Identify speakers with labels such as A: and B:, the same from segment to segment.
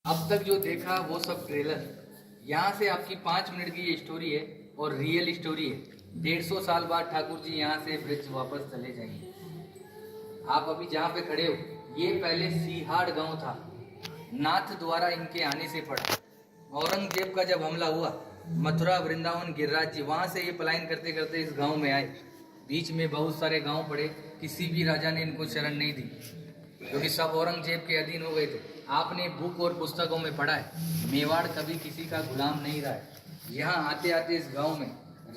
A: अब तक जो देखा वो सब ट्रेलर। यहाँ से आपकी 5 मिनट की ये स्टोरी है और रियल स्टोरी है। 150 साल बाद ठाकुर जी यहाँ से ब्रिज वापस चले जाएंगे। आप अभी जहाँ पे खड़े हो, ये पहले सीहाड़ गांव था। नाथ द्वारा इनके आने से पड़ा। औरंगजेब का जब हमला हुआ, मथुरा वृंदावन गिरिराज जी वहाँ से ये पलायन करते करते इस गांव में आए। बीच में बहुत सारे गांव पड़े, किसी भी राजा ने इनको शरण नहीं दी क्योंकि सब औरंगजेब के अधीन हो गए थे। आपने बुक और पुस्तकों में पढ़ा है, मेवाड़ कभी किसी का गुलाम नहीं रहा है। यहाँ आते आते इस गांव में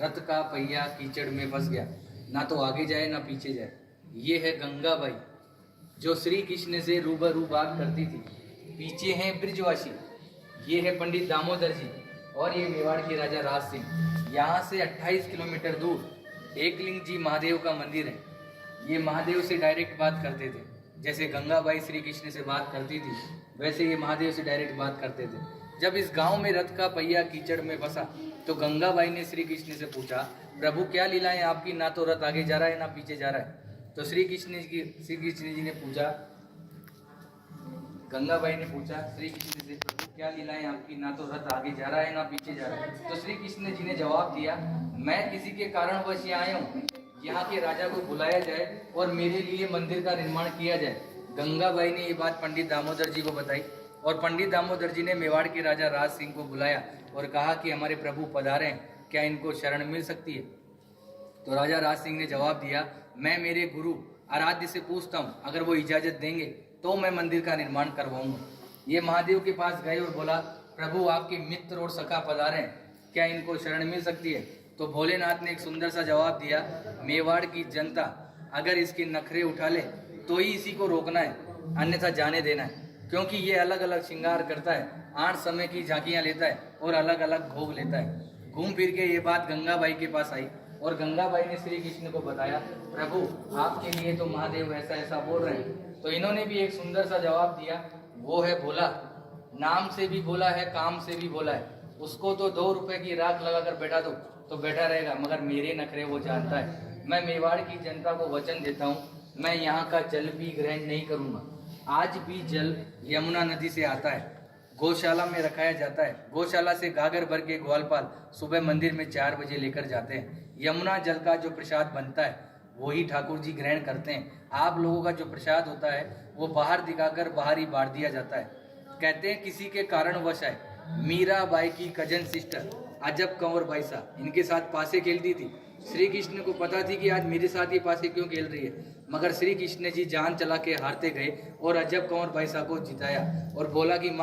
A: रथ का पहिया कीचड़ में फंस गया, ना तो आगे जाए ना पीछे जाए। ये है गंगाबाई जो श्री कृष्ण से रूबरू बात करती थी। पीछे हैं ब्रिजवासी, ये है पंडित दामोदर जी और ये मेवाड़ के राजा राज सिंह। यहाँ से 28 किलोमीटर दूर एकलिंग जी महादेव का मंदिर है। ये महादेव से डायरेक्ट बात करते थे, जैसे गंगाबाई श्री कृष्ण से बात करती थी वैसे ये महादेव से डायरेक्ट बात करते थे। जब इस गांव में रथ का पहिया कीचड़ में फंसा तो गंगाबाई ने श्री कृष्ण से पूछा, प्रभु क्या लीलाएं आपकी, ना तो रथ आगे जा रहा है ना पीछे जा रहा है। तो श्री कृष्ण जी ने पूछा, गंगाबाई ने पूछा श्री कृष्ण से, प्रभु क्या लीलाएं आपकी, ना तो रथ आगे जा रहा है ना पीछे जा रहा है। तो श्री कृष्ण जी ने जवाब दिया, मैं किसी के कारणवश यहाँ आया हूँ, यहाँ के राजा को बुलाया जाए और मेरे लिए मंदिर का निर्माण किया जाए। गंगाबाई ने ये बात पंडित दामोदर जी को बताई और पंडित दामोदर जी ने मेवाड़ के राजा राज सिंह को बुलाया और कहा कि हमारे प्रभु पधारे हैं, क्या इनको शरण मिल सकती है। तो राजा राज सिंह ने जवाब दिया, मैं मेरे गुरु आराध्य से पूछता हूँ, अगर वो इजाजत देंगे तो मैं मंदिर का निर्माण करवाऊंगा। ये महादेव के पास गए और बोला, प्रभु आपके मित्र और सखा पधारे हैं, क्या इनको शरण मिल सकती है। तो भोलेनाथ ने एक सुंदर सा जवाब दिया, मेवाड़ की जनता अगर इसके नखरे उठा ले तो ही इसी को रोकना है, अन्यथा जाने देना है, क्योंकि ये अलग अलग श्रृंगार करता है, 8 समय की झांकियां लेता है और अलग अलग भोग लेता है। घूम फिर के ये बात गंगाबाई के पास आई और गंगाबाई ने श्री कृष्ण को बताया, प्रभु आपके लिए तो महादेव ऐसा ऐसा बोल रहे हैं। तो इन्होंने भी एक सुंदर सा जवाब दिया, वो है भोला, नाम से भी भोला है, काम से भी भोला है। उसको तो 2 रुपए की राख लगाकर बैठा दो तो बैठा रहेगा, मगर मेरे नखरे वो जानता है। मैं मेवाड़ की जनता को वचन देता हूँ, मैं यहाँ का जल भी ग्रहण नहीं करूँगा। आज भी जल यमुना नदी से आता है, गौशाला में रखाया जाता है। गौशाला से गागर भर के ग्वालपाल सुबह मंदिर में 4 बजे लेकर जाते हैं। यमुना जल का जो प्रसाद बनता है वही ठाकुर जी ग्रहण करते हैं। आप लोगों का जो प्रसाद होता है वो बाहर दिखाकर बाहर ही बांट दिया जाता है। कहते हैं किसी के कारणवश है, मीराबाई की कजन सिस्टर अजब कंवर बाई साहब इनके साथ पासे खेलती थी। श्री कृष्ण को पता थी कि आज मेरे साथ ये पासे क्यों खेल रही है, मगर श्री कृष्ण जी जान चला के हारते गए और अजब कंवर बाई साहब को जिताया और बोला कि